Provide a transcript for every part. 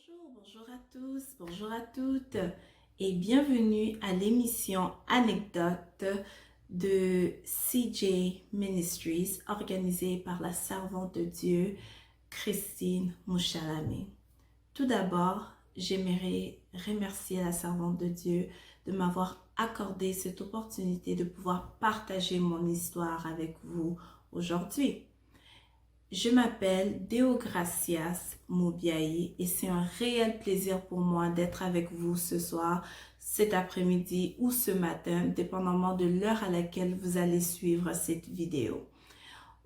Bonjour à tous, bonjour à toutes et bienvenue à l'émission Anecdote de CJ Ministries organisée par la servante de Dieu Christine Mouchalamé. Tout d'abord, j'aimerais remercier la servante de Dieu de m'avoir accordé cette opportunité de pouvoir partager mon histoire avec vous aujourd'hui. Je m'appelle Deogracias Moubiaï et c'est un réel plaisir pour moi d'être avec vous ce soir, cet après-midi ou ce matin, dépendamment de l'heure à laquelle vous allez suivre cette vidéo.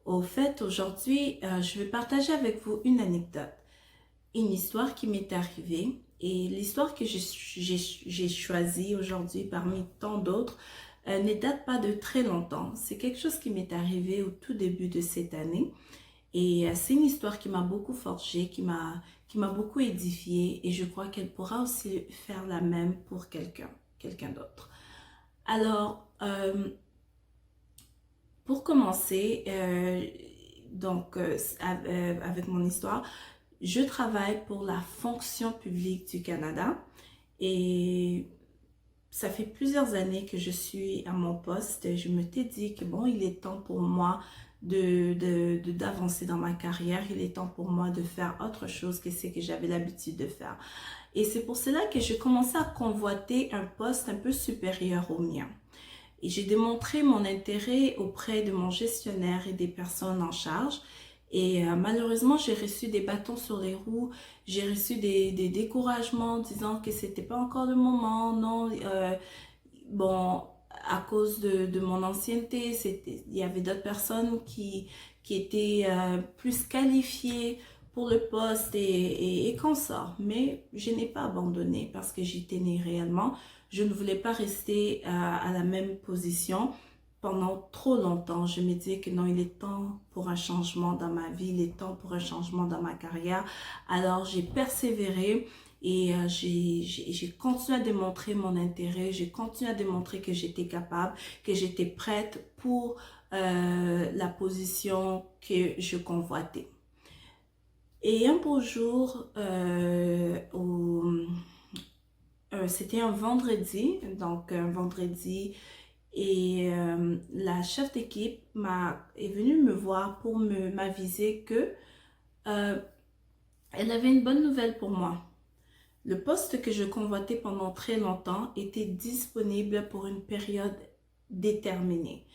Au fait, aujourd'hui, je vais partager avec vous une anecdote, une histoire qui m'est arrivée et l'histoire que j'ai choisie aujourd'hui parmi tant d'autres ne date pas de très longtemps. C'est quelque chose qui m'est arrivé au tout début de cette année. Et c'est une histoire qui m'a beaucoup forgée, qui m'a beaucoup édifiée et je crois qu'elle pourra aussi faire la même pour quelqu'un d'autre. Alors, pour commencer, avec mon histoire, je travaille pour la fonction publique du Canada et ça fait plusieurs années que je suis à mon poste. Je me t'ai dit que bon, il est temps pour moi d'avancer dans ma carrière. Il est temps pour moi de faire autre chose que ce que j'avais l'habitude de faire. Et c'est pour cela que j'ai commencé à convoiter un poste un peu supérieur au mien. Et j'ai démontré mon intérêt auprès de mon gestionnaire et des personnes en charge. Et malheureusement, j'ai reçu des bâtons sur les roues, j'ai reçu des découragements disant que c'était pas encore le moment, non, bon, à cause de mon ancienneté, il y avait d'autres personnes qui étaient plus qualifiées pour le poste et qu'on sort. Mais je n'ai pas abandonné parce que j'y tenais réellement. Je ne voulais pas rester à la même position pendant trop longtemps. Je me disais que non, il est temps pour un changement dans ma vie, il est temps pour un changement dans ma carrière. Alors j'ai persévéré et j'ai continué à démontrer mon intérêt, j'ai continué à démontrer que j'étais capable, que j'étais prête pour la position que je convoitais. Et un beau jour, c'était un vendredi, et la chef d'équipe est venue me voir pour m'aviser que euh, elle avait une bonne nouvelle pour moi. Le poste que je convoitais pendant très longtemps était disponible pour une période déterminée.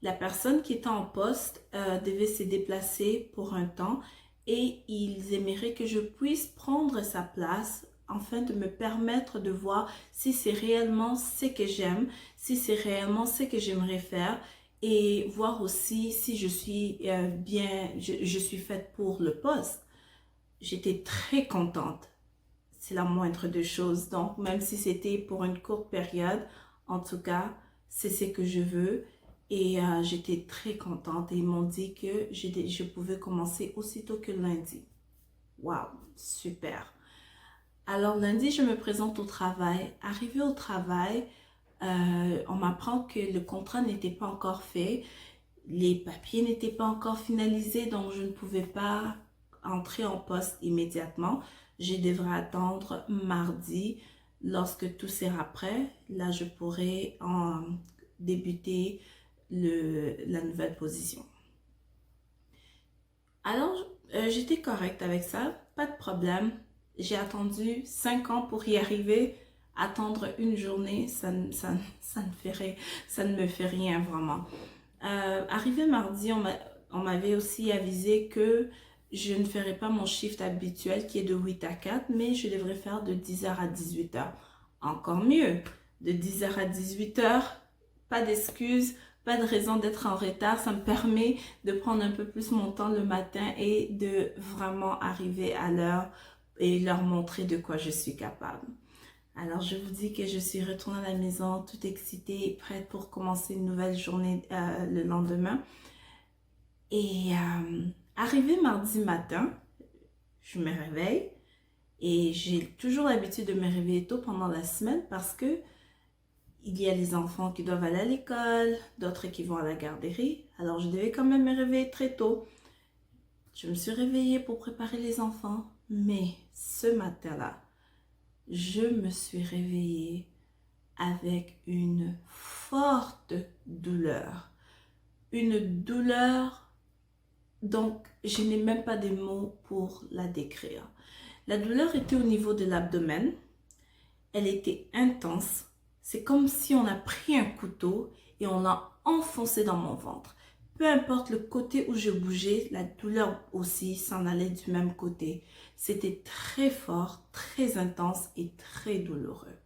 La personne qui était en poste devait se déplacer pour un temps et ils aimeraient que je puisse prendre sa place afin de me permettre de voir si c'est réellement ce que j'aime, si c'est réellement ce que j'aimerais faire et voir aussi si je suis je suis faite pour le poste. J'étais très contente. C'est la moindre des choses. Donc, même si c'était pour une courte période, en tout cas, c'est ce que je veux. Et j'étais très contente. Et ils m'ont dit que je pouvais commencer aussitôt que lundi. Waouh, super. Alors, lundi, je me présente au travail. Arrivée au travail, on m'apprend que le contrat n'était pas encore fait. Les papiers n'étaient pas encore finalisés, donc je ne pouvais pas entrer en poste immédiatement. Je devrais attendre mardi. Lorsque tout sera prêt, là, je pourrai débuter la nouvelle position. Alors, j'étais correcte avec ça, pas de problème. J'ai attendu 5 ans pour y arriver. Attendre une journée, ça ne me fait rien vraiment. Arrivé mardi, on m'avait aussi avisé que je ne ferais pas mon shift habituel qui est de 8 à 4, mais je devrais faire de 10h à 18h. Encore mieux, de 10h à 18h, pas d'excuses, pas de raison d'être en retard. Ça me permet de prendre un peu plus mon temps le matin et de vraiment arriver à l'heure et leur montrer de quoi je suis capable. Alors, je vous dis que je suis retournée à la maison, toute excitée et prête pour commencer une nouvelle journée le lendemain. Et arrivé mardi matin, je me réveille et j'ai toujours l'habitude de me réveiller tôt pendant la semaine parce que il y a les enfants qui doivent aller à l'école, d'autres qui vont à la garderie. Alors, je devais quand même me réveiller très tôt. Je me suis réveillée pour préparer les enfants, mais ce matin-là, je me suis réveillée avec une forte douleur. Une douleur, donc je n'ai même pas des mots pour la décrire. La douleur était au niveau de l'abdomen. Elle était intense. C'est comme si on a pris un couteau et on l'a enfoncé dans mon ventre. Peu importe le côté où je bougeais, la douleur aussi s'en allait du même côté. C'était très fort, très intense et très douloureux.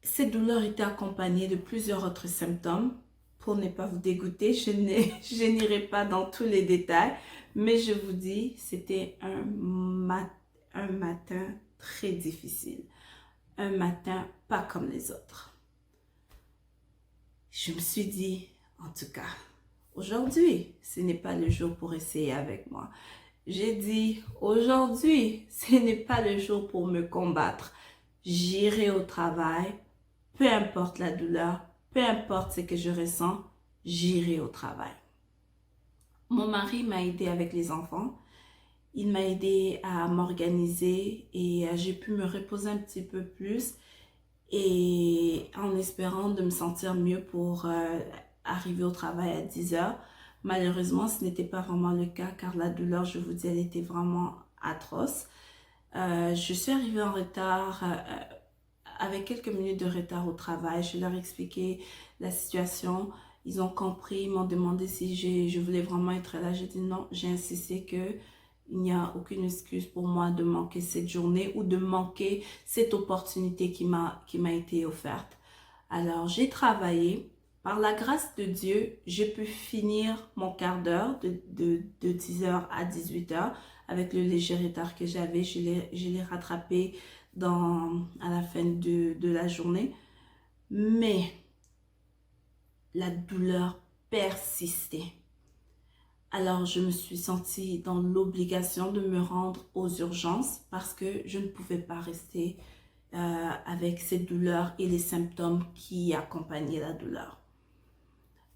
Cette douleur était accompagnée de plusieurs autres symptômes. Pour ne pas vous dégoûter, je n'irai pas dans tous les détails, mais je vous dis, c'était un matin très difficile. Un matin pas comme les autres. Je me suis dit, en tout cas, aujourd'hui, ce n'est pas le jour pour essayer avec moi. J'ai dit, aujourd'hui, ce n'est pas le jour pour me combattre. J'irai au travail, peu importe la douleur, peu importe ce que je ressens, j'irai au travail. Mon mari m'a aidé avec les enfants. Il m'a aidé à m'organiser et j'ai pu me reposer un petit peu plus et en espérant de me sentir mieux pour arriver au travail à 10 heures. Malheureusement, ce n'était pas vraiment le cas car la douleur, je vous dis, elle était vraiment atroce. Je suis arrivée en retard, avec quelques minutes de retard au travail. Je leur ai expliqué la situation. Ils ont compris, ils m'ont demandé si je voulais vraiment être là. J'ai dit non, j'ai insisté que il n'y a aucune excuse pour moi de manquer cette journée ou de manquer cette opportunité qui m'a été offerte. Alors, j'ai travaillé. Par la grâce de Dieu, j'ai pu finir mon quart d'heure de 10h à 18h avec le léger retard que j'avais. Je l'ai rattrapé à la fin de la journée. Mais la douleur persistait. Alors, je me suis sentie dans l'obligation de me rendre aux urgences parce que je ne pouvais pas rester avec cette douleur et les symptômes qui accompagnaient la douleur.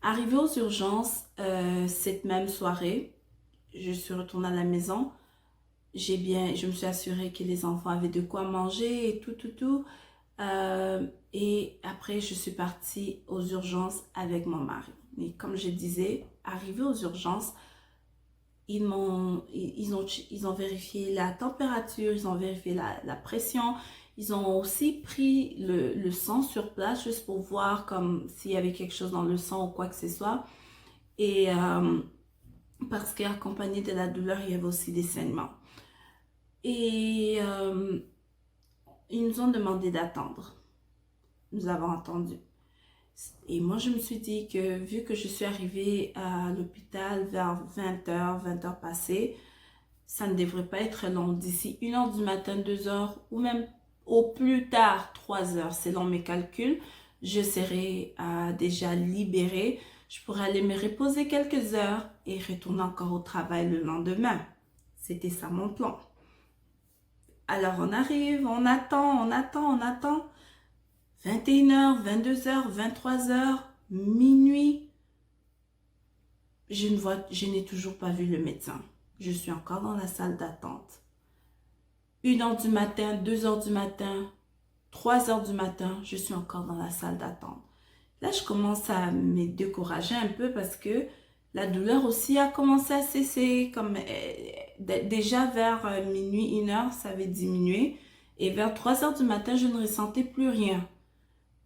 Arrivée aux urgences, cette même soirée, je suis retournée à la maison. Je me suis assurée que les enfants avaient de quoi manger et tout. Et après, je suis partie aux urgences avec mon mari. Mais comme je disais, arrivée aux urgences, ils ont vérifié la température, ils ont vérifié la pression. Ils ont aussi pris le sang sur place juste pour voir comme s'il y avait quelque chose dans le sang ou quoi que ce soit. Et parce qu'accompagné de la douleur, il y avait aussi des saignements. Et ils nous ont demandé d'attendre. Nous avons attendu. Et moi, je me suis dit que vu que je suis arrivée à l'hôpital vers 20h, 20h passées, ça ne devrait pas être long. D'ici 1h du matin, 2h ou même au plus tard 3h, selon mes calculs, je serai déjà libérée. Je pourrais aller me reposer quelques heures et retourner encore au travail le lendemain. C'était ça mon plan. Alors on arrive, on attend. 21h, 22h, 23h, minuit. Je n'ai toujours pas vu le médecin. Je suis encore dans la salle d'attente. 1h du matin, 2h du matin, 3h du matin, je suis encore dans la salle d'attente. Là, je commence à me décourager un peu parce que la douleur aussi a commencé à cesser. Déjà vers minuit, 1h, ça avait diminué. Et vers 3h du matin, je ne ressentais plus rien.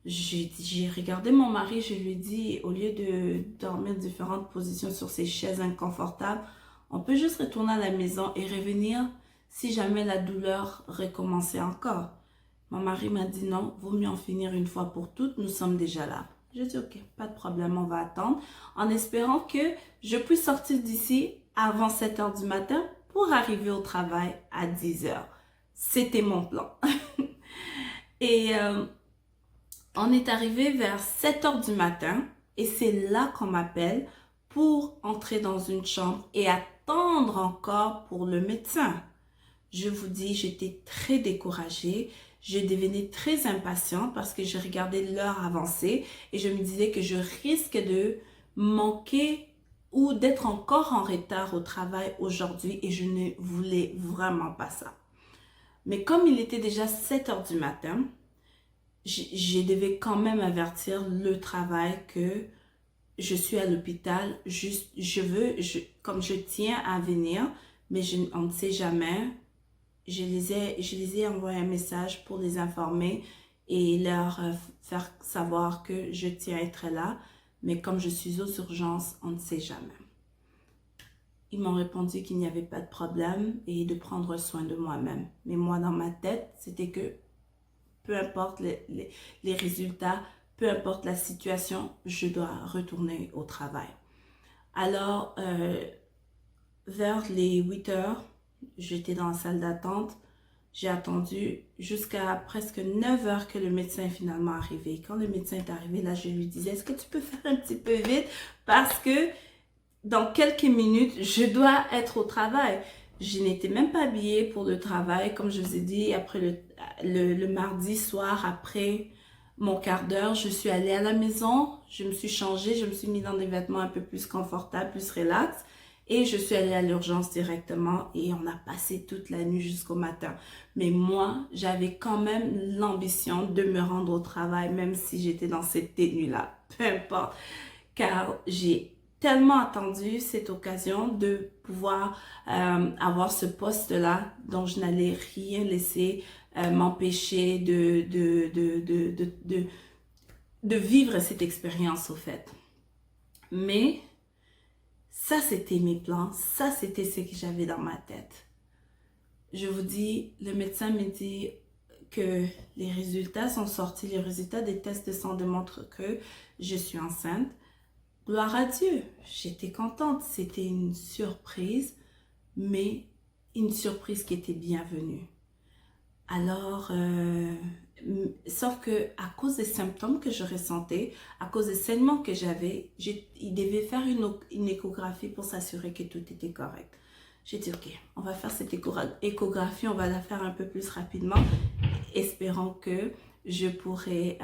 J'ai regardé mon mari, je lui ai dit, au lieu de dormir différentes positions sur ces chaises inconfortables, on peut juste retourner à la maison et revenir si jamais la douleur recommençait encore. Mon mari m'a dit non, vaut mieux en finir une fois pour toutes, nous sommes déjà là. J'ai dit ok, pas de problème, on va attendre, en espérant que je puisse sortir d'ici avant 7h du matin pour arriver au travail à 10h. C'était mon plan. Et on est arrivé vers 7h du matin et c'est là qu'on m'appelle pour entrer dans une chambre et attendre encore pour le médecin. Je vous dis, j'étais très découragée. Je devenais très impatiente parce que je regardais l'heure avancer et je me disais que je risque de manquer ou d'être encore en retard au travail aujourd'hui et je ne voulais vraiment pas ça. Mais comme il était déjà 7 heures du matin, je devais quand même avertir le travail que je suis à l'hôpital, juste, comme je tiens à venir, mais on ne sait jamais. Je les ai envoyé un message pour les informer et leur faire savoir que je tiens à être là, mais comme je suis aux urgences, on ne sait jamais. Ils m'ont répondu qu'il n'y avait pas de problème et de prendre soin de moi-même. Mais moi, dans ma tête, c'était que peu importe les résultats, peu importe la situation, je dois retourner au travail. Alors, vers les 8 heures, j'étais dans la salle d'attente. J'ai attendu jusqu'à presque 9 heures que le médecin est finalement arrivé. Quand le médecin est arrivé, là, je lui disais, est-ce que tu peux faire un petit peu vite? Parce que dans quelques minutes, je dois être au travail. Je n'étais même pas habillée pour le travail, comme je vous ai dit, après le mardi soir, après mon quart d'heure, je suis allée à la maison, je me suis changée, je me suis mis dans des vêtements un peu plus confortables, plus relax, et je suis allée à l'urgence directement et on a passé toute la nuit jusqu'au matin. Mais moi, j'avais quand même l'ambition de me rendre au travail, même si j'étais dans cette tenue-là, peu importe, car j'ai tellement attendu cette occasion de pouvoir avoir ce poste-là dont je n'allais rien laisser m'empêcher de vivre cette expérience au fait. Mais ça, c'était mes plans, ça, c'était ce que j'avais dans ma tête. Je vous dis, le médecin me dit que les résultats sont sortis, les résultats des tests de sang démontrent que je suis enceinte. Gloire à Dieu, j'étais contente, c'était une surprise, mais une surprise qui était bienvenue. Alors, sauf que à cause des symptômes que je ressentais, à cause des saignements que j'avais, il devait faire une échographie pour s'assurer que tout était correct. J'ai dit, ok, on va faire cette échographie, on va la faire un peu plus rapidement, espérant que je pourrai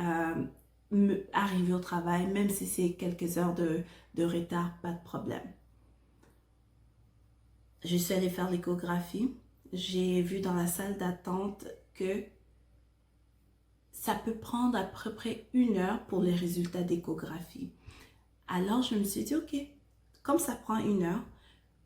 arriver au travail, même si c'est quelques heures de retard, pas de problème. Je suis allée faire l'échographie. J'ai vu dans la salle d'attente que ça peut prendre à peu près 1 heure pour les résultats d'échographie. Alors, je me suis dit, ok, comme ça prend 1 heure,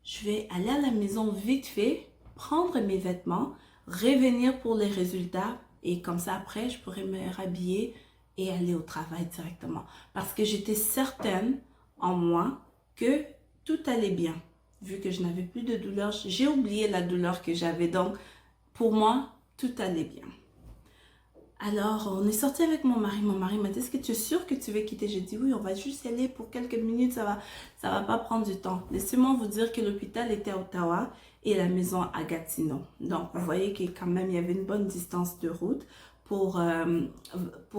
je vais aller à la maison vite fait, prendre mes vêtements, revenir pour les résultats et comme ça, après, je pourrais me rhabiller et aller au travail directement. Parce que j'étais certaine en moi que tout allait bien. Vu que je n'avais plus de douleur, j'ai oublié la douleur que j'avais. Donc, pour moi, tout allait bien. Alors, on est sorti avec mon mari. Mon mari m'a dit, est-ce que tu es sûre que tu veux quitter? J'ai dit, oui, on va juste y aller pour quelques minutes. Ça va pas prendre du temps. Laissez-moi vous dire que l'hôpital était à Ottawa et la maison à Gatineau. Donc, vous voyez qu'il quand même, il y avait une bonne distance de route pour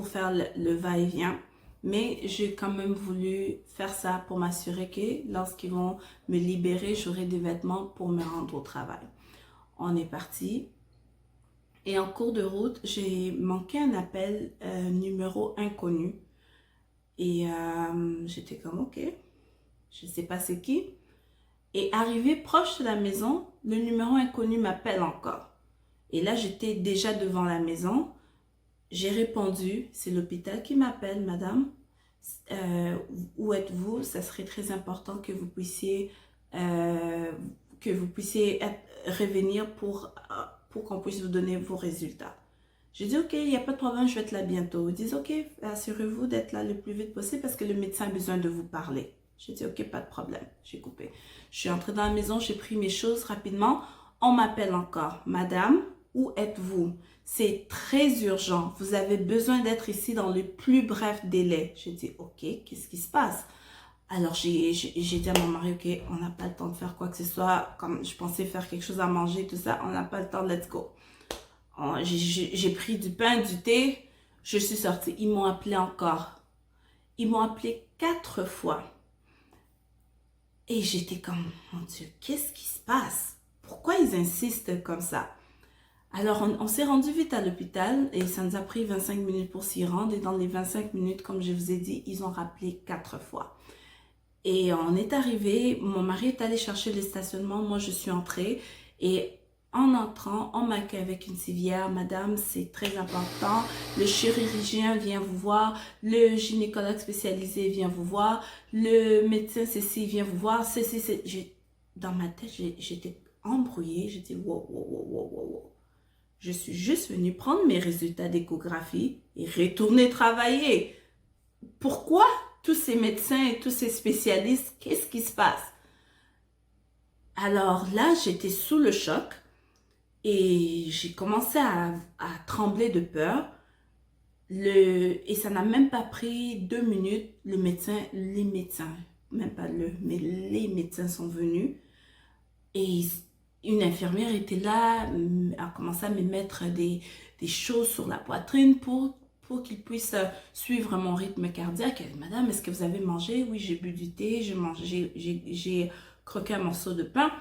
faire le va-et-vient. Mais j'ai quand même voulu faire ça pour m'assurer que lorsqu'ils vont me libérer, j'aurai des vêtements pour me rendre au travail. On est parti. Et en cours de route, j'ai manqué un appel numéro inconnu. Et j'étais comme, ok, je ne sais pas c'est qui. Et arrivé proche de la maison, le numéro inconnu m'appelle encore. Et là, j'étais déjà devant la maison. J'ai répondu, c'est l'hôpital qui m'appelle, madame. Où êtes-vous? Ça serait très important que vous puissiez revenir pour qu'on puisse vous donner vos résultats. J'ai dit, ok, il n'y a pas de problème, je vais être là bientôt. Ils disent, ok, assurez-vous d'être là le plus vite possible parce que le médecin a besoin de vous parler. J'ai dit, ok, pas de problème. J'ai coupé. Je suis entrée dans la maison, j'ai pris mes choses rapidement. On m'appelle encore. Madame, où êtes-vous? C'est très urgent. Vous avez besoin d'être ici dans le plus bref délai. J'ai dit, ok, qu'est-ce qui se passe? Alors, j'ai dit à mon mari, ok, on n'a pas le temps de faire quoi que ce soit. Comme je pensais faire quelque chose à manger, tout ça, on n'a pas le temps, let's go. J'ai pris du pain, du thé, je suis sortie. Ils m'ont appelé encore. Ils m'ont appelé 4 fois. Et j'étais comme, mon Dieu, qu'est-ce qui se passe? Pourquoi ils insistent comme ça? Alors, on s'est rendu vite à l'hôpital et ça nous a pris 25 minutes pour s'y rendre. Et dans les 25 minutes, comme je vous ai dit, ils ont rappelé 4 fois. Et on est arrivé, mon mari est allé chercher le stationnement, moi je suis entrée et en entrant, on m'accueille avec une civière. Madame, c'est très important. Le chirurgien vient vous voir. Le gynécologue spécialisé vient vous voir. Le médecin ceci vient vous voir. Dans ma tête, j'étais embrouillée. J'ai dit, wow, wow, wow, wow, wow, wow. Je suis juste venue prendre mes résultats d'échographie et retourner travailler. Pourquoi tous ces médecins et tous ces spécialistes, qu'est-ce qui se passe? Alors là, j'étais sous le choc. Et j'ai commencé à trembler de peur. Et ça n'a même pas pris 2 minutes. Les médecins, même pas mais les médecins sont venus. Et une infirmière était là, a commencé à me mettre des choses sur la poitrine pour qu'ils puissent suivre mon rythme cardiaque. Elle dit, Madame, est-ce que vous avez mangé? Oui, j'ai bu du thé, j'ai croqué un morceau de pain.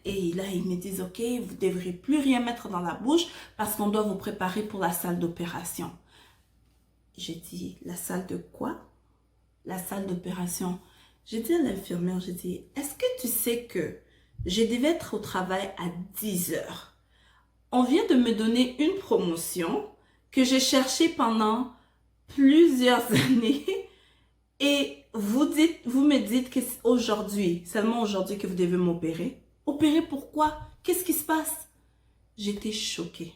Et là, ils me disent, OK, vous ne devrez plus rien mettre dans la bouche parce qu'on doit vous préparer pour la salle d'opération. J'ai dit, la salle de quoi? La salle d'opération. J'ai dit à l'infirmière, j'ai dit, est-ce que tu sais que je devais être au travail à 10 heures? On vient de me donner une promotion que j'ai cherchée pendant plusieurs années et vous me dites que c'est aujourd'hui, seulement aujourd'hui que vous devez m'opérer. Opérer pourquoi? Qu'est-ce qui se passe? J'étais choquée.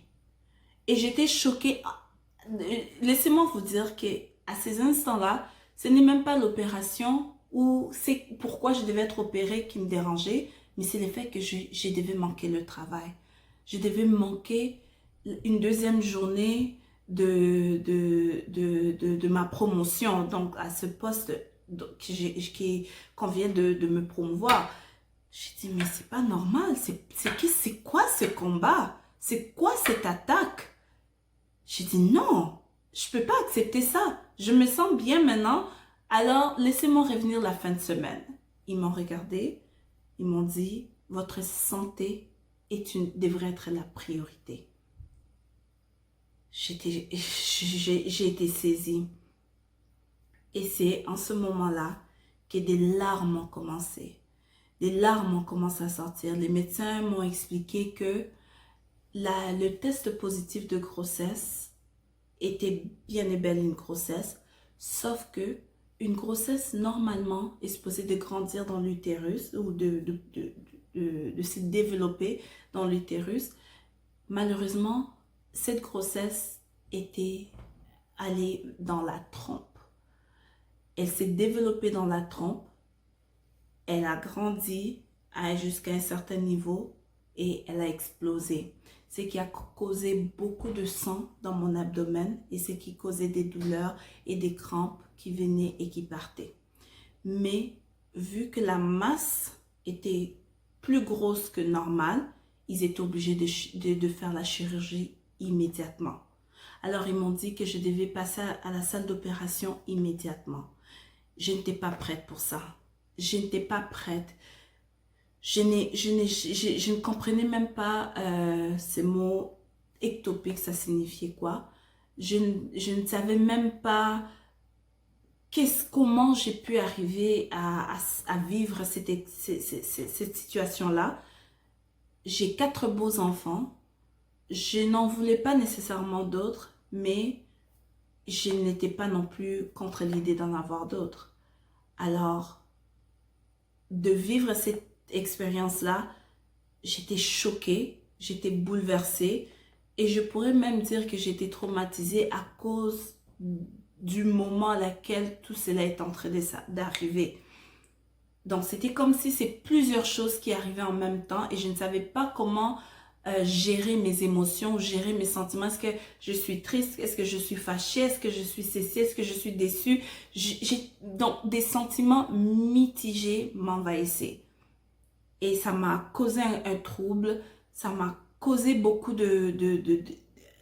Et j'étais choquée. Laissez-moi vous dire que à ces instants-là, ce n'est même pas l'opération ou c'est pourquoi je devais être opérée qui me dérangeait, mais c'est le fait que je devais manquer le travail. Je devais manquer une deuxième journée de ma promotion, donc à ce poste qu'on vient de me promouvoir. J'ai dit, mais c'est pas normal. C'est quoi ce combat? C'est quoi cette attaque? J'ai dit, non, je peux pas accepter ça. Je me sens bien maintenant. Alors, laissez-moi revenir la fin de semaine. Ils m'ont regardé. Ils m'ont dit, votre santé devrait être la priorité. J'ai été saisie. Et c'est en ce moment-là que des larmes ont commencé. Des larmes ont commencé à sortir. Les médecins m'ont expliqué que le test positif de grossesse était bien et belle une grossesse, sauf que une grossesse normalement est supposée de grandir dans l'utérus ou de se développer dans l'utérus. Malheureusement, cette grossesse était allée dans la trompe. Elle s'est développée dans la trompe. Elle a grandi jusqu'à un certain niveau et elle a explosé. Ce qui a causé beaucoup de sang dans mon abdomen et ce qui causait des douleurs et des crampes qui venaient et qui partaient. Mais vu que la masse était plus grosse que normal, ils étaient obligés de faire la chirurgie immédiatement. Alors ils m'ont dit que je devais passer à la salle d'opération immédiatement. Je n'étais pas prête pour ça. Je n'étais pas prête. Je ne comprenais même pas ces mots ectopiques, ça signifiait quoi. Je ne savais même pas comment j'ai pu arriver à vivre cette situation-là. J'ai 4 beaux enfants. Je n'en voulais pas nécessairement d'autres, mais je n'étais pas non plus contre l'idée d'en avoir d'autres. Alors, de vivre cette expérience-là, j'étais choquée, j'étais bouleversée et je pourrais même dire que j'étais traumatisée à cause du moment à laquelle tout cela est en train d'arriver. Donc, c'était comme si c'est plusieurs choses qui arrivaient en même temps et je ne savais pas comment gérer mes émotions, gérer mes sentiments. Est-ce que je suis triste? Est-ce que je suis fâchée? Est-ce que je suis cessée? Est-ce que je suis déçue? Donc, des sentiments mitigés m'envahissaient. Et ça m'a causé un trouble, ça m'a causé beaucoup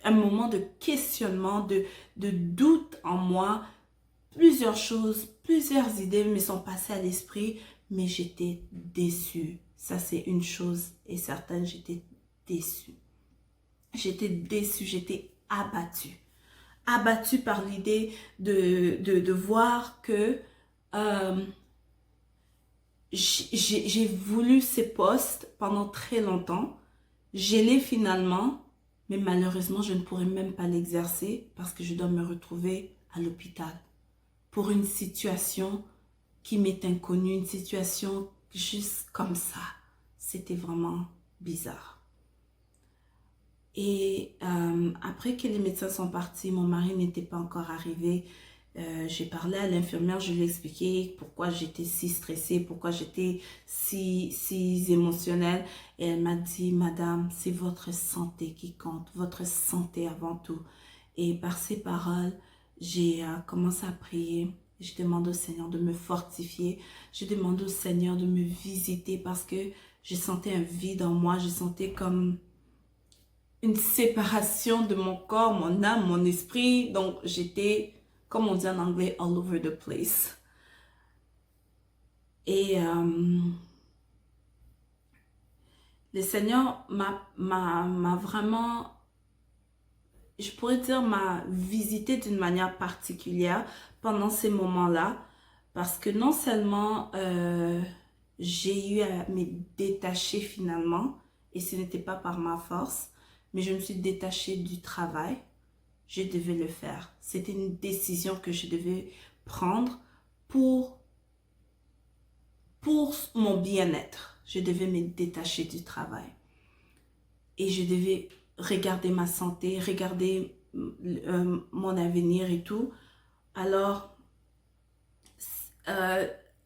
un moment de questionnement, de doute en moi. Plusieurs choses, plusieurs idées me sont passées à l'esprit, mais j'étais déçue. Ça, c'est une chose et certaine, j'étais déçue. J'étais déçue, j'étais abattue. Abattue par l'idée de voir que j'ai voulu ces postes pendant très longtemps. Je l'ai finalement, mais malheureusement, je ne pourrais même pas l'exercer parce que je dois me retrouver à l'hôpital pour une situation qui m'est inconnue, une situation juste comme ça. C'était vraiment bizarre. Et après que les médecins sont partis, mon mari n'était pas encore arrivé. J'ai parlé à l'infirmière, je lui ai expliqué pourquoi j'étais si stressée, pourquoi j'étais si émotionnelle. Et elle m'a dit, Madame, c'est votre santé qui compte, votre santé avant tout. Et par ces paroles, j'ai commencé à prier. Je demande au Seigneur de me fortifier. Je demande au Seigneur de me visiter parce que je sentais un vide en moi. Je sentais comme une séparation de mon corps, mon âme, mon esprit. Donc, j'étais, comme on dit en anglais, all over the place. Et le Seigneur m'a vraiment, je pourrais dire, m'a visité d'une manière particulière pendant ces moments-là. Parce que non seulement j'ai eu à me détacher finalement, et ce n'était pas par ma force, mais je me suis détachée du travail. Je devais le faire. C'était une décision que je devais prendre pour, pour mon bien-être. Je devais me détacher du travail. Et je devais regarder ma santé, regarder mon avenir et tout. Alors,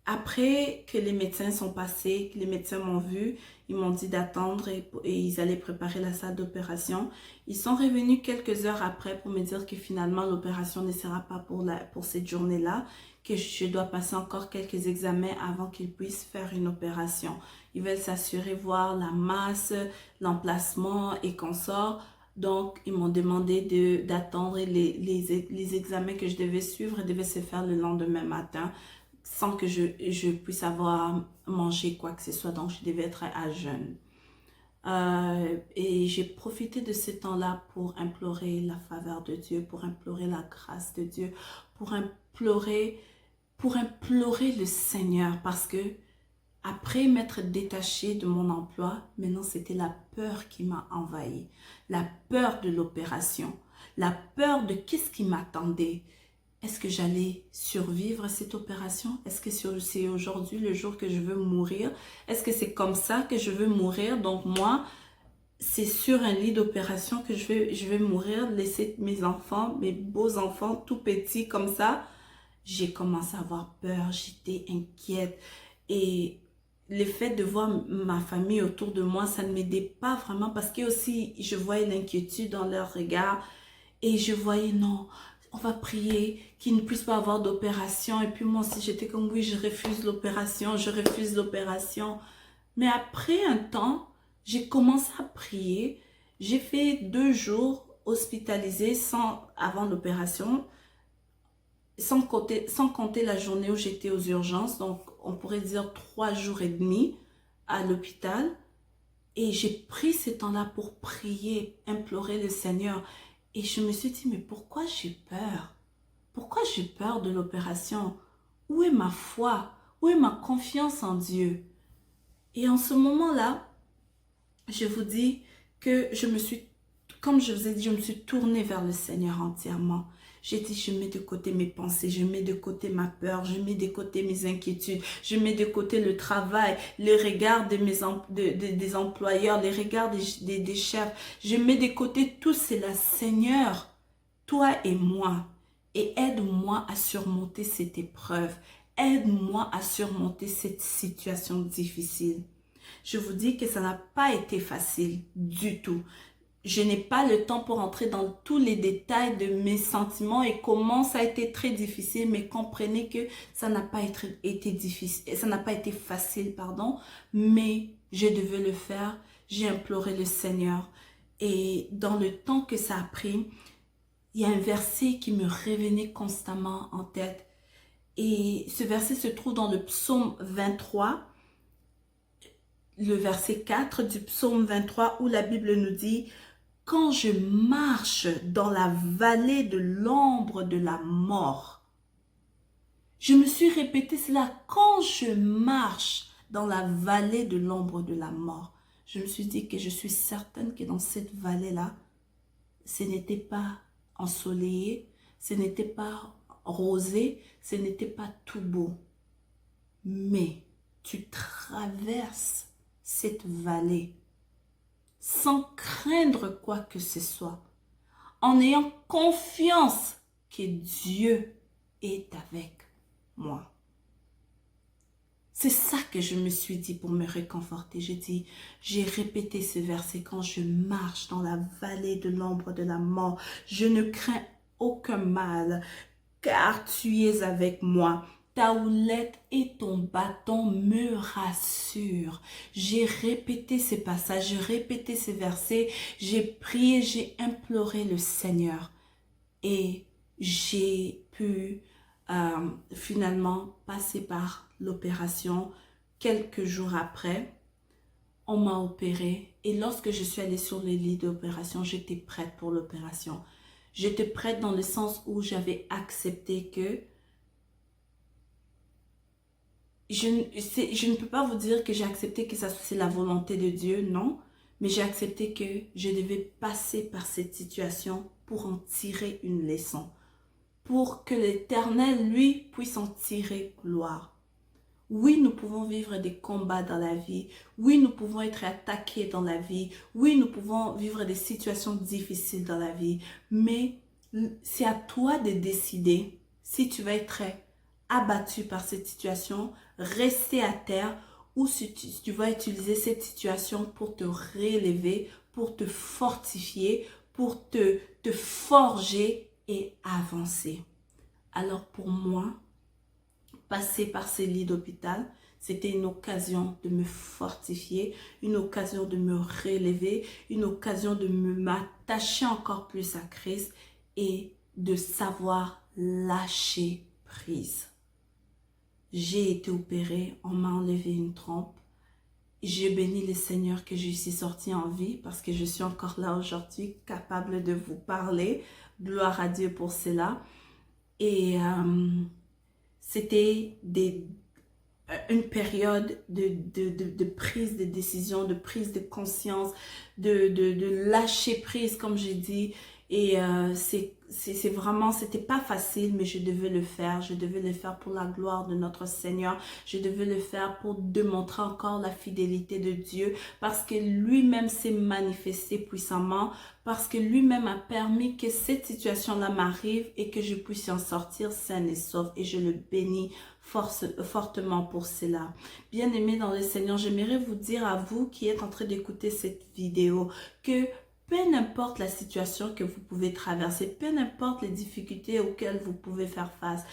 après que les médecins sont passés, que les médecins m'ont vu, ils m'ont dit d'attendre et ils allaient préparer la salle d'opération. Ils sont revenus quelques heures après pour me dire que finalement l'opération ne sera pas pour cette journée-là, que je dois passer encore quelques examens avant qu'ils puissent faire une opération. Ils veulent s'assurer, voir la masse, l'emplacement et qu'on sort. Donc, ils m'ont demandé d'attendre les examens que je devais suivre devaient se faire le lendemain matin sans que je puisse avoir mangé quoi que ce soit. Donc, je devais être à jeûne. Et j'ai profité de ce temps-là pour implorer la faveur de Dieu, pour implorer la grâce de Dieu, pour implorer le Seigneur. Parce que après m'être détachée de mon emploi, maintenant c'était la peur qui m'a envahie. La peur de l'opération. La peur de qu'est-ce qui m'attendait. Est-ce que j'allais survivre à cette opération? Est-ce que c'est aujourd'hui le jour que je veux mourir? Est-ce que c'est comme ça que je veux mourir? Donc moi, c'est sur un lit d'opération que je vais mourir, laisser mes enfants, mes beaux enfants tout petits comme ça. J'ai commencé à avoir peur, j'étais inquiète. Et le fait de voir ma famille autour de moi, ça ne m'aidait pas vraiment parce que aussi, je voyais l'inquiétude dans leur regard et je voyais non. On va prier qu'il ne puisse pas avoir d'opération. Et puis moi aussi, j'étais comme, oui, je refuse l'opération, je refuse l'opération. Mais après un temps, j'ai commencé à prier. J'ai fait 2 jours hospitalisés avant l'opération, sans compter la journée où j'étais aux urgences. Donc, on pourrait dire 3 jours et demi à l'hôpital. Et j'ai pris ce temps-là pour prier, implorer le Seigneur. Et je me suis dit, mais pourquoi j'ai peur? Pourquoi j'ai peur de l'opération? Où est ma foi? Où est ma confiance en Dieu? Et en ce moment-là, je vous dis que comme je vous ai dit, je me suis tournée vers le Seigneur entièrement. J'ai dit, je mets de côté mes pensées, je mets de côté ma peur, je mets de côté mes inquiétudes, je mets de côté le travail, les regards des employeurs, les regards des chefs. Je mets de côté tout cela, Seigneur, toi et moi. Et aide-moi à surmonter cette épreuve. Aide-moi à surmonter cette situation difficile. Je vous dis que ça n'a pas été facile du tout. Je n'ai pas le temps pour entrer dans tous les détails de mes sentiments et comment ça a été très difficile, mais comprenez que ça n'a pas été difficile, ça n'a pas été facile, pardon, mais je devais le faire. J'ai imploré le Seigneur et dans le temps que ça a pris, il y a un verset qui me revenait constamment en tête et ce verset se trouve dans le psaume 23, le verset 4 du psaume 23 où la Bible nous dit: quand je marche dans la vallée de l'ombre de la mort. Je me suis répété cela. Quand je marche dans la vallée de l'ombre de la mort. Je me suis dit que je suis certaine que dans cette vallée-là, ce n'était pas ensoleillé, ce n'était pas rosé, ce n'était pas tout beau. Mais tu traverses cette vallée sans craindre quoi que ce soit, en ayant confiance que Dieu est avec moi. C'est ça que je me suis dit pour me réconforter. J'ai répété ce verset: quand je marche dans la vallée de l'ombre de la mort, je ne crains aucun mal, car tu es avec moi. Ta houlette et ton bâton me rassurent. J'ai répété ces passages, j'ai répété ces versets, j'ai prié, j'ai imploré le Seigneur. Et j'ai pu finalement passer par l'opération. Quelques jours après, on m'a opéré. Et lorsque je suis allée sur le lit d'opération, j'étais prête pour l'opération. J'étais prête dans le sens où j'avais accepté que je ne peux pas vous dire que j'ai accepté que ça c'est la volonté de Dieu, non. Mais j'ai accepté que je devais passer par cette situation pour en tirer une leçon. Pour que l'Éternel, lui, puisse en tirer gloire. Oui, nous pouvons vivre des combats dans la vie. Oui, nous pouvons être attaqués dans la vie. Oui, nous pouvons vivre des situations difficiles dans la vie. Mais c'est à toi de décider si tu vas être abattu par cette situation, rester à terre, ou si tu vas utiliser cette situation pour te relever, pour te fortifier, pour te forger et avancer. Alors pour moi, passer par ces lits d'hôpital, c'était une occasion de me fortifier, une occasion de me relever, une occasion de m'attacher encore plus à Christ et de savoir lâcher prise. J'ai été opérée, on m'a enlevé une trompe. J'ai béni le Seigneur que je suis sortie en vie parce que je suis encore là aujourd'hui, capable de vous parler. Gloire à Dieu pour cela. Et c'était une période de prise de décision, de prise de conscience, de lâcher prise, comme j'ai dit. Et c'est vraiment, c'était pas facile, mais je devais le faire. Je devais le faire pour la gloire de notre Seigneur. Je devais le faire pour démontrer encore la fidélité de Dieu, parce que lui-même s'est manifesté puissamment, parce que lui-même a permis que cette situation-là m'arrive et que je puisse en sortir saine et sauve. Et je le bénis fortement pour cela. Bien-aimés dans le Seigneur, j'aimerais vous dire à vous qui êtes en train d'écouter cette vidéo que peu importe la situation que vous pouvez traverser, peu importe les difficultés auxquelles vous pouvez faire face,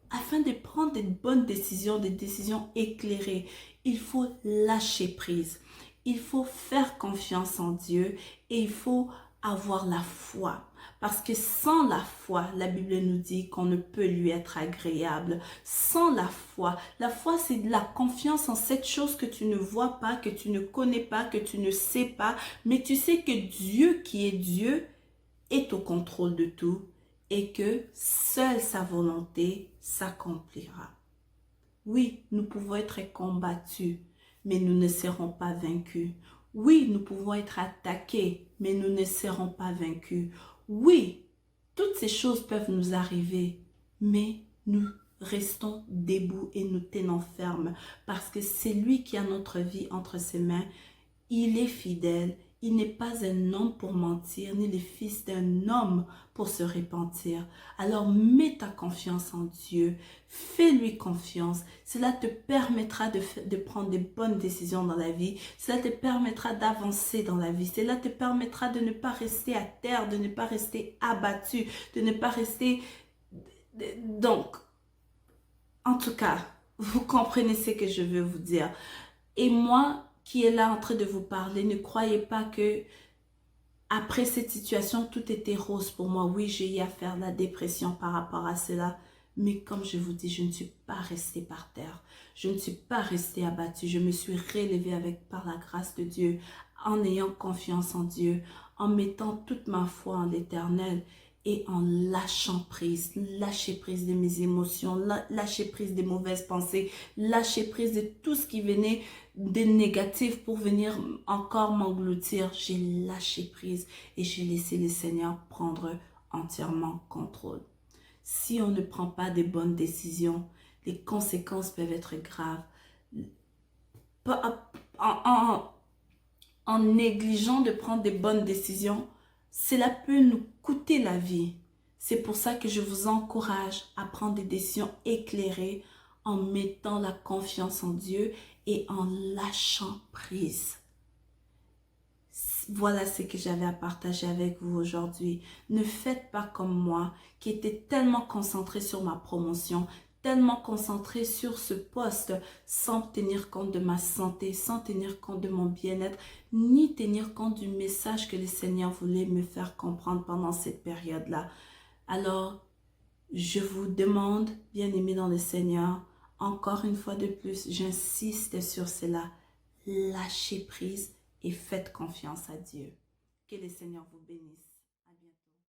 afin de prendre des bonnes décisions, des décisions éclairées, il faut lâcher prise. Il faut faire confiance en Dieu et il faut avoir la foi. Parce que sans la foi, la Bible nous dit qu'on ne peut lui être agréable. Sans la foi c'est de la confiance en cette chose que tu ne vois pas, que tu ne connais pas, que tu ne sais pas. Mais tu sais que Dieu qui est Dieu est au contrôle de tout et que seule sa volonté s'accomplira. Oui, nous pouvons être combattus, mais nous ne serons pas vaincus. Oui, nous pouvons être attaqués, mais nous ne serons pas vaincus. Oui, toutes ces choses peuvent nous arriver, mais nous restons debout et nous tenons fermes parce que c'est lui qui a notre vie entre ses mains. Il est fidèle. Il n'est pas un homme pour mentir, ni le fils d'un homme pour se repentir. Alors mets ta confiance en Dieu, fais-lui confiance. Cela te permettra de prendre des bonnes décisions dans la vie. Cela te permettra d'avancer dans la vie. Cela te permettra de ne pas rester à terre, de ne pas rester abattu, de ne pas rester... Donc, en tout cas, vous comprenez ce que je veux vous dire. Et moi, qui est là en train de vous parler, ne croyez pas que après cette situation, tout était rose pour moi. Oui, j'ai eu à faire la dépression par rapport à cela. Mais comme je vous dis, je ne suis pas restée par terre. Je ne suis pas restée abattue. Je me suis relevée par la grâce de Dieu, en ayant confiance en Dieu, en mettant toute ma foi en l'Éternel. et en lâchant prise, lâcher prise de mes émotions, lâcher prise des mauvaises pensées, lâcher prise de tout ce qui venait de négatif pour venir encore m'engloutir. J'ai lâché prise et j'ai laissé le Seigneur prendre entièrement contrôle. Si on ne prend pas de bonnes décisions, les conséquences peuvent être graves. En négligeant de prendre des bonnes décisions, cela peut nous coûter la vie. C'est pour ça que je vous encourage à prendre des décisions éclairées en mettant la confiance en Dieu et en lâchant prise. Voilà ce que j'avais à partager avec vous aujourd'hui. Ne faites pas comme moi, qui était tellement concentrée sur ma promotion, tellement concentrée sur ce poste, sans tenir compte de ma santé, sans tenir compte de mon bien-être, ni tenir compte du message que le Seigneur voulait me faire comprendre pendant cette période-là. Alors, je vous demande, bien-aimés dans le Seigneur, encore une fois de plus, j'insiste sur cela, lâchez prise et faites confiance à Dieu. Que le Seigneur vous bénisse. À bientôt.